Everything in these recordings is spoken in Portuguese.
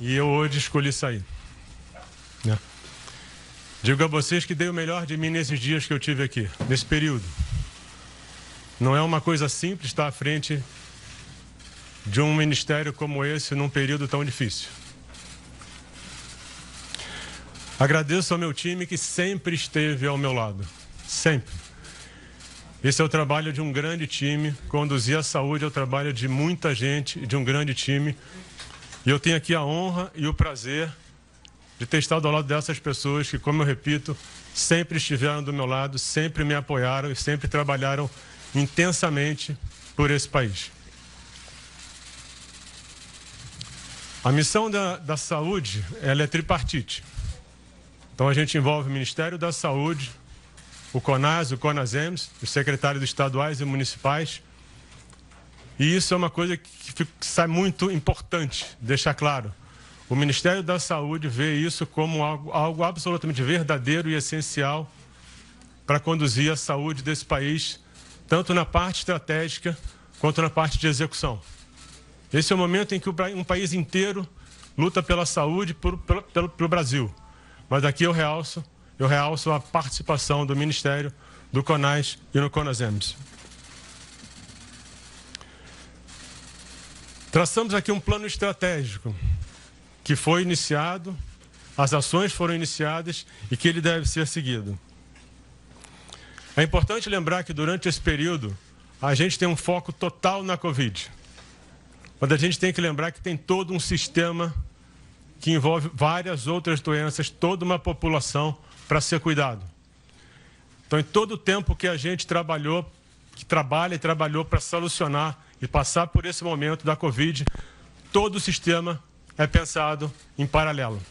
e eu hoje escolhi sair. Né? Digo a vocês que dei o melhor de mim nesses dias que eu tive aqui, nesse período. Não é uma coisa simples estar à frente de um ministério como esse num período tão difícil. Agradeço ao meu time que sempre esteve ao meu lado. Sempre. Esse é o trabalho de um grande time. Conduzir a saúde é o trabalho de muita gente, de um grande time. E eu tenho aqui a honra e o prazer de ter estado ao lado dessas pessoas que, como eu repito, sempre estiveram do meu lado, sempre me apoiaram e sempre trabalharam intensamente por esse país. A missão da saúde, ela é tripartite. Então a gente envolve o Ministério da Saúde, o CONAS, o CONASEMS, os secretários estaduais e municipais. E isso é uma coisa que sai muito importante, deixar claro. O Ministério da Saúde vê isso como algo absolutamente verdadeiro e essencial para conduzir a saúde desse país, tanto na parte estratégica quanto na parte de execução. Esse é o momento em que um país inteiro luta pela saúde pelo Brasil. Mas aqui eu realço a participação do Ministério, do CONAS e no CONASEMS. Traçamos aqui um plano estratégico que foi iniciado, as ações foram iniciadas e que ele deve ser seguido. É importante lembrar que durante esse período a gente tem um foco total na Covid. Mas a gente tem que lembrar que tem todo um sistema que envolve várias outras doenças, toda uma população para ser cuidado. Então, em todo o tempo que a gente trabalhou, que trabalha e trabalhou para solucionar e passar por esse momento da Covid, todo o sistema é pensado em paralelo.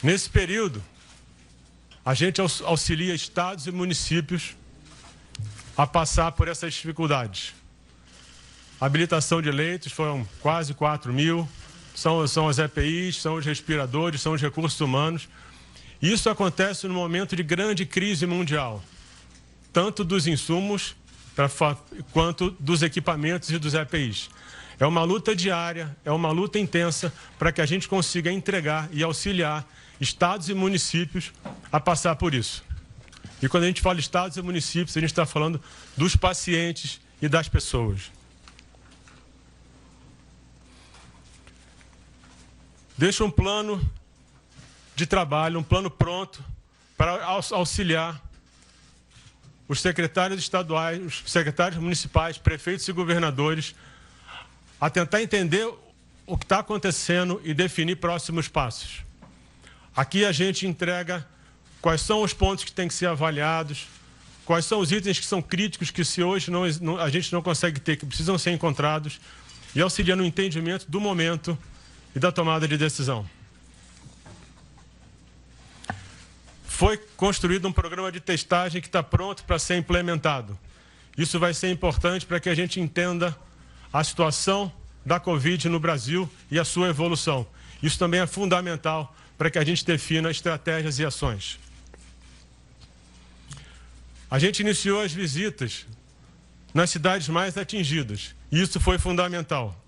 Nesse período, a gente auxilia estados e municípios a passar por essas dificuldades. A habilitação de leitos foram quase 4.000, são as EPIs, são os respiradores, são os recursos humanos. Isso acontece no momento de grande crise mundial, tanto dos insumos quanto dos equipamentos e dos EPIs. É uma luta diária, é uma luta intensa para que a gente consiga entregar e auxiliar estados e municípios a passar por isso. E quando a gente fala estados e municípios, a gente está falando dos pacientes e das pessoas. Deixa um plano de trabalho, um plano pronto para auxiliar os secretários estaduais, os secretários municipais, prefeitos e governadores a tentar entender o que está acontecendo e definir próximos passos. Aqui a gente entrega quais são os pontos que têm que ser avaliados, quais são os itens que são críticos que se hoje a gente não consegue ter, que precisam ser encontrados, e auxilia no entendimento do momento e da tomada de decisão. Foi construído um programa de testagem que está pronto para ser implementado. Isso vai ser importante para que a gente entenda a situação da Covid no Brasil e a sua evolução. Isso também é fundamental para que a gente defina estratégias e ações. A gente iniciou as visitas nas cidades mais atingidas. E isso foi fundamental.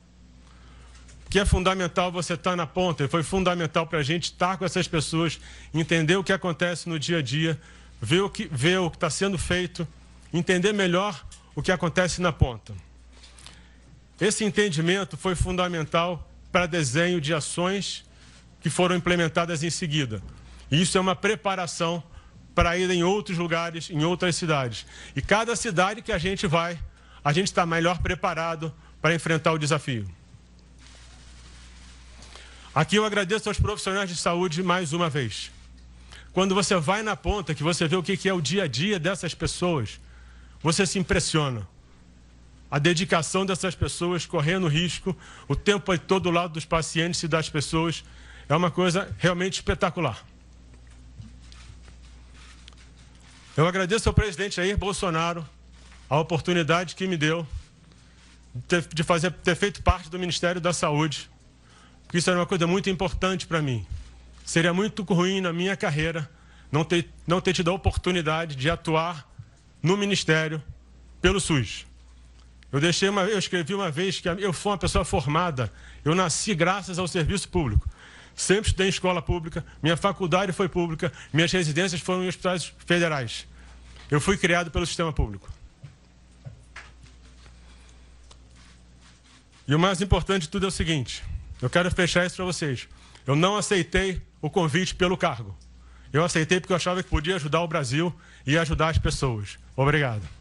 Que é fundamental você estar na ponta, foi fundamental para a gente estar com essas pessoas, entender o que acontece no dia a dia, ver o que está sendo feito, entender melhor o que acontece na ponta. Esse entendimento foi fundamental para desenho de ações que foram implementadas em seguida. E isso é uma preparação para ir em outros lugares, em outras cidades. E cada cidade que a gente vai, a gente está melhor preparado para enfrentar o desafio. Aqui eu agradeço aos profissionais de saúde mais uma vez. Quando você vai na ponta, que você vê o que é o dia a dia dessas pessoas, você se impressiona. A dedicação dessas pessoas correndo risco, o tempo todo do lado dos pacientes e das pessoas, é uma coisa realmente espetacular. Eu agradeço ao presidente Jair Bolsonaro a oportunidade que me deu de ter feito parte do Ministério da Saúde. Porque isso era uma coisa muito importante para mim. Seria muito ruim na minha carreira não ter tido a oportunidade de atuar no Ministério pelo SUS. Eu escrevi uma vez que eu fui uma pessoa formada. Eu nasci graças ao serviço público. Sempre estudei em escola pública, minha faculdade foi pública, minhas residências foram em hospitais federais. Eu fui criado pelo sistema público. E o mais importante de tudo é o seguinte, eu quero fechar isso para vocês. Eu não aceitei o convite pelo cargo. Eu aceitei porque eu achava que podia ajudar o Brasil e ajudar as pessoas. Obrigado.